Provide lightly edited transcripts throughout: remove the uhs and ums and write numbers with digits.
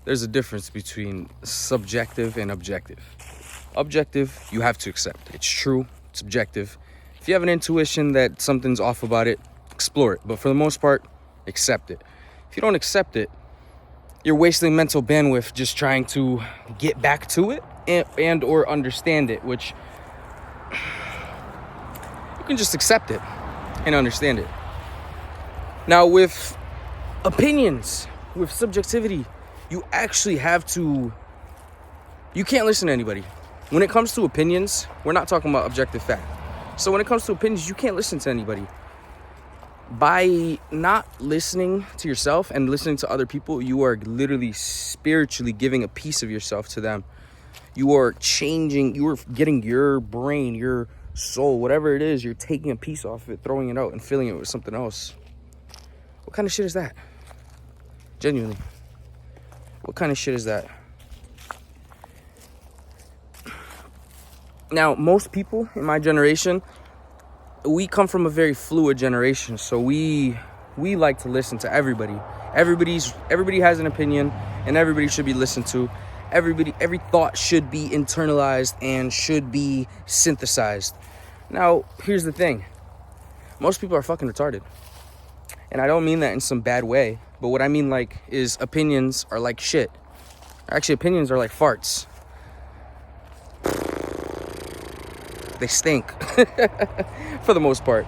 there's a difference between subjective and objective. Objective, you have to accept. It's true, it's objective. If you have an intuition that something's off about it, explore it. But for the most part, accept it. If you don't accept it, you're wasting mental bandwidth just trying to get back to it and or understand it, which you can just accept it and understand it. Now, with opinions, with subjectivity, you actually have to, you can't listen to anybody. When it comes to opinions, we're not talking about objective fact. So when it comes to opinions, you can't listen to anybody. By not listening to yourself and listening to other people, you are literally spiritually giving a piece of yourself to them. You are changing, you are getting your brain, your soul, whatever it is, you're taking a piece off of it, throwing it out and filling it with something else. What kind of shit is that? Genuinely. What kind of shit is that? Now, most people in my generation, we come from a very fluid generation, so we like to listen to everybody. Everybody has an opinion, and everybody should be listened to. Every thought should be internalized and should be synthesized. Now, here's the thing. Most people are fucking retarded. And I don't mean that in some bad way, but what I mean is opinions are like shit. Actually, opinions are like farts. They stink for the most part.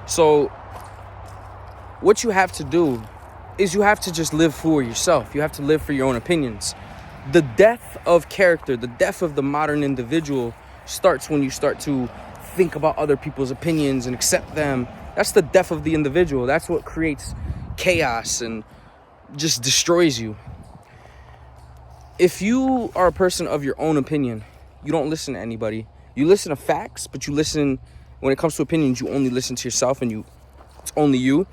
So what you have to do is you have to just live for yourself. You have to live for your own opinions. The death of character, the death of the modern individual starts when you start to think about other people's opinions and accept them. That's the death of the individual. That's what creates chaos and just destroys you. If you are a person of your own opinion, you don't listen to anybody. You listen to facts, but you listen, when it comes to opinions, you only listen to yourself and it's only you.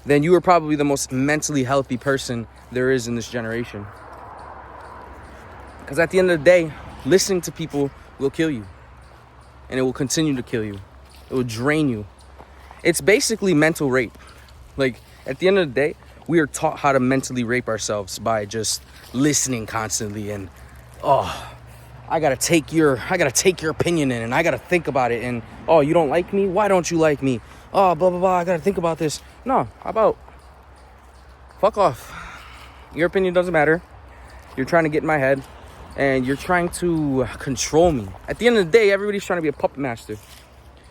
Then you are probably the most mentally healthy person there is in this generation. Because at the end of the day, listening to people will kill you. And it will continue to kill you. It will drain you. It's basically mental rape. At the end of the day, we are taught how to mentally rape ourselves by just listening constantly and, I gotta take your opinion in, and I gotta think about it, and you don't like me? Why don't you like me? Blah blah blah, I gotta think about this. No, how about fuck off. Your opinion doesn't matter. You're trying to get in my head, and you're trying to control me. At the end of the day, everybody's trying to be a puppet master.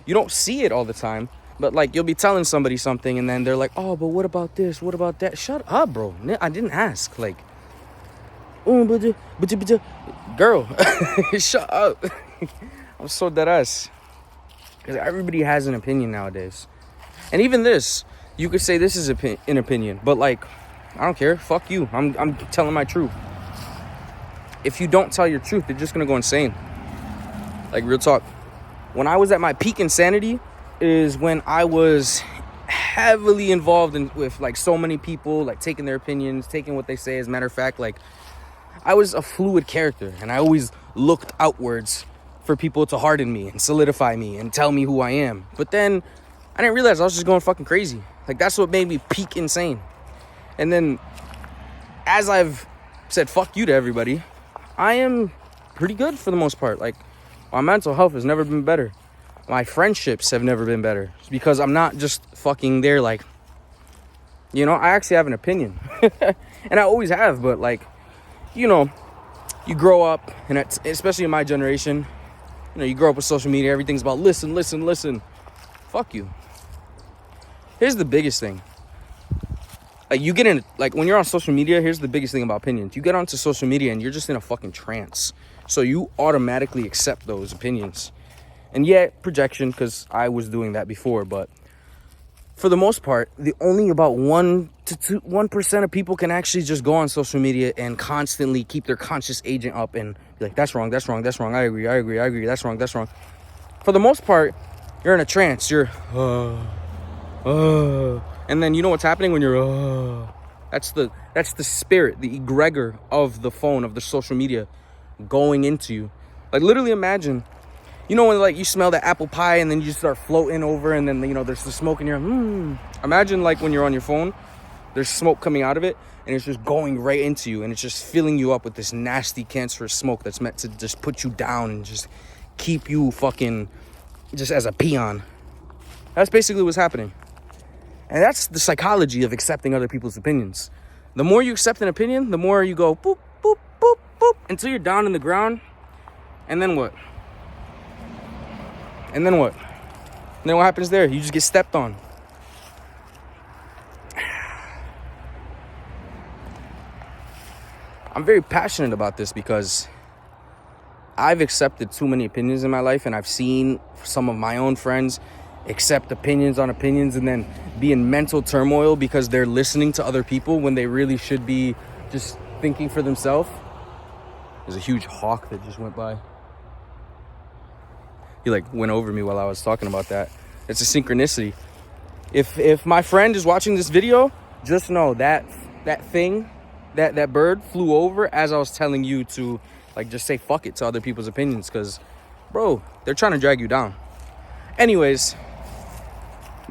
You don't see it all the time, but you'll be telling somebody something, and then they're like, but what about this? What about that? Shut up, bro. I didn't ask. Girl, shut up. I'm so dead ass. Because everybody has an opinion nowadays. And even this, you could say this is an opinion. But I don't care. Fuck you. I'm telling my truth. If you don't tell your truth, you're just going to go insane. Real talk. When I was at my peak insanity is when I was heavily involved with so many people, taking their opinions, taking what they say. As a matter of fact, I was a fluid character, and I always looked outwards for people to harden me and solidify me and tell me who I am. But then I didn't realize I was just going fucking crazy. That's what made me peak insane. And then as I've said fuck you to everybody, I am pretty good for the most part. My mental health has never been better. My friendships have never been better. It's because I'm not just fucking there I actually have an opinion. And I always have, but you grow up, and especially in my generation, you grow up with social media, everything's about listen. Fuck you. Here's the biggest thing. You get in, when you're on social media, here's the biggest thing about opinions. You get onto social media and you're just in a fucking trance. So you automatically accept those opinions. And yet, projection, because I was doing that before, but for the most part, only about 1% of people can actually just go on social media and constantly keep their conscious agent up and be like, that's wrong, I agree, that's wrong. For the most part, you're in a trance. You're, and then you know what's happening when you're, that's the spirit, the egregor of the phone, of the social media going into you. Literally imagine, when you smell that apple pie and then you just start floating over, and then there's the smoke in your imagine when you're on your phone, there's smoke coming out of it, and it's just going right into you, and it's just filling you up with this nasty cancerous smoke that's meant to just put you down and just keep you fucking just as a peon. That's basically what's happening. And that's the psychology of accepting other people's opinions. The more you accept an opinion, the more you go boop, boop, boop, boop, until you're down in the ground. And then what? And then what? And then what happens there? You just get stepped on. I'm very passionate about this because I've accepted too many opinions in my life, and I've seen some of my own friends accept opinions on opinions and then be in mental turmoil because they're listening to other people when they really should be just thinking for themselves. There's a huge hawk that just went by. He like went over me while I was talking about that. It's a synchronicity. If my friend is watching this video, just know that that bird flew over as I was telling you to like just say fuck it to other people's opinions, because bro, they're trying to drag you down. Anyways,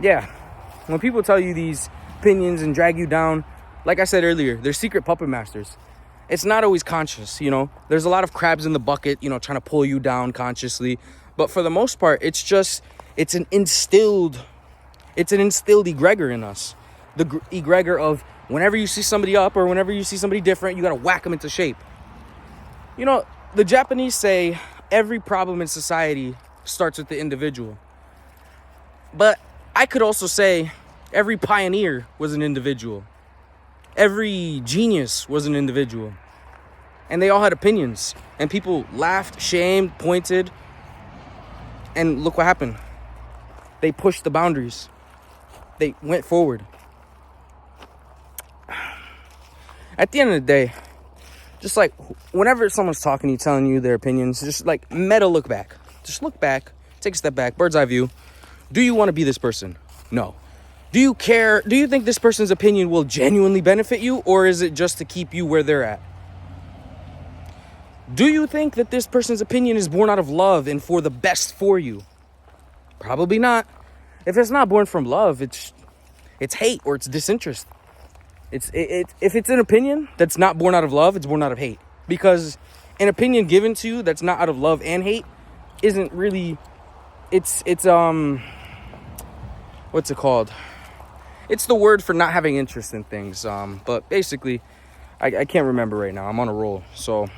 yeah, when people tell you these opinions and drag you down, like I said earlier, they're secret puppet masters. It's not always conscious, you know. There's a lot of crabs in the bucket, you know, trying to pull you down consciously. But for the most part, it's an instilled egregor in us. The egregor of whenever you see somebody up or whenever you see somebody different, you got to whack them into shape. You know, the Japanese say every problem in society starts with the individual. But I could also say every pioneer was an individual. Every genius was an individual. And they all had opinions. And people laughed, shamed, pointed. And look what happened. They pushed the boundaries. They went forward. At the end of the day, just like whenever someone's talking to you, telling you their opinions, just like meta look back. Just look back, take a step back, bird's eye view. Do you want to be this person? No. Do you care? Do you think this person's opinion will genuinely benefit you, or is it just to keep you where they're at? Do you think that this person's opinion is born out of love and for the best for you? Probably not. If it's not born from love, it's hate or it's disinterest. If it's an opinion that's not born out of love, it's born out of hate. Because an opinion given to you that's not out of love and hate isn't really, it's what's it called? It's the word for not having interest in things. But basically, I can't remember right now. I'm on a roll. So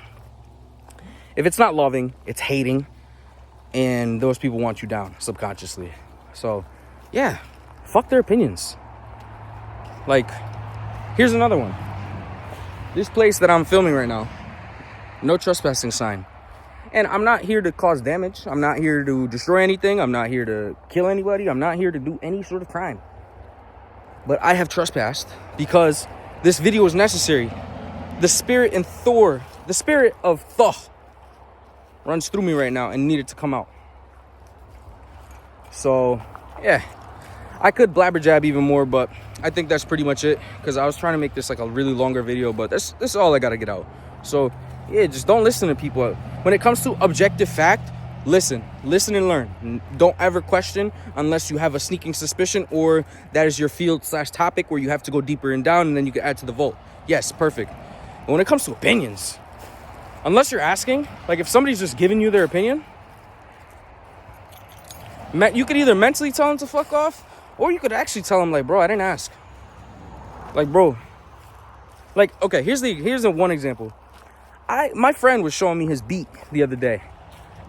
if it's not loving, it's hating. And those people want you down subconsciously. So yeah, fuck their opinions. Like, here's another one. This place that I'm filming right now, no trespassing sign. And I'm not here to cause damage. I'm not here to destroy anything. I'm not here to kill anybody. I'm not here to do any sort of crime. But I have trespassed because this video is necessary. The spirit of Thor runs through me right now and needed to come out. So, yeah. I could blabberjab even more, but I think that's pretty much it. Because I was trying to make this like a really longer video, but this is all I got to get out. So, yeah, just don't listen to people. When it comes to objective fact, listen and learn. Don't ever question unless you have a sneaking suspicion or that is your field/topic where you have to go deeper and down and then you can add to the vote. Yes, perfect. But when it comes to opinions, unless you're asking, like if somebody's just giving you their opinion, you could either mentally tell them to fuck off, or you could actually tell them like, bro, I didn't ask. Like, bro, like, okay, here's the one example. My friend was showing me his beat the other day,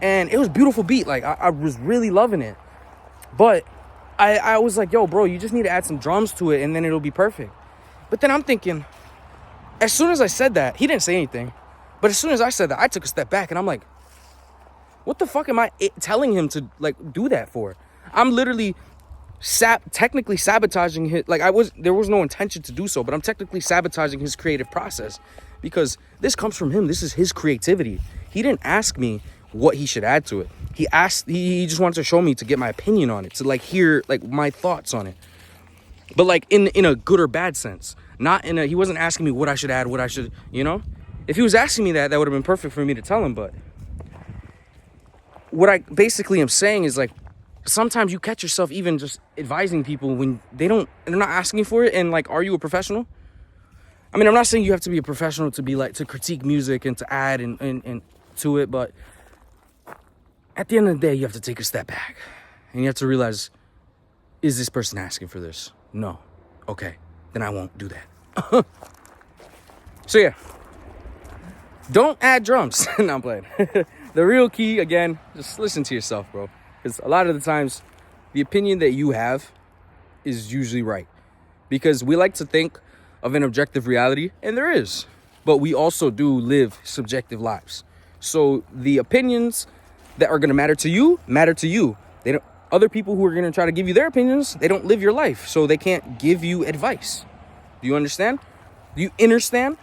and it was a beautiful beat. Like, I was really loving it. But I was like, yo, bro, you just need to add some drums to it, and then it'll be perfect. But then I'm thinking, as soon as I said that, he didn't say anything. But as soon as I said that, I took a step back, and I'm like, what the fuck am I telling him to, like, do that for? I'm literally technically sabotaging his, like, there was no intention to do so, but I'm technically sabotaging his creative process because this comes from him. This is his creativity. He didn't ask me what he should add to it. He just wanted to show me to get my opinion on it, to like hear like my thoughts on it. But like in a good or bad sense, not in a, he wasn't asking me what I should add, what I should, you know? If he was asking me that would have been perfect for me to tell him. But what I basically am saying is like, sometimes you catch yourself even just advising people when they're not asking for it. And like, are you a professional? I mean, I'm not saying you have to be a professional to be like, to critique music and to add and to it, but at the end of the day, you have to take a step back and you have to realize, is this person asking for this? No. Okay, then I won't do that. So yeah, don't add drums. No, I'm playing. The real key, again, just listen to yourself, bro. Because a lot of the times, the opinion that you have is usually right. Because we like to think of an objective reality, and there is. But we also do live subjective lives. So the opinions that are going to matter to you, matter to you. They don't. Other people who are going to try to give you their opinions, they don't live your life. So they can't give you advice. Do you understand? Do you understand?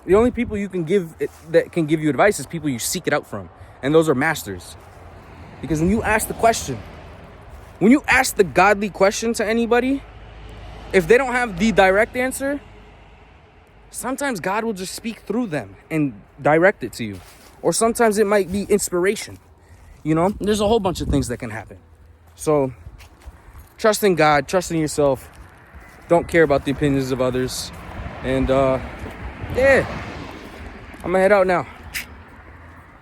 The only people you can give that can give you advice is people you seek it out from. And those are masters. Because when you ask the question, when you ask the godly question to anybody, if they don't have the direct answer, sometimes God will just speak through them and direct it to you. Or sometimes it might be inspiration. You know, there's a whole bunch of things that can happen. So trust in God, trust in yourself. Don't care about the opinions of others. And yeah, I'm gonna head out now.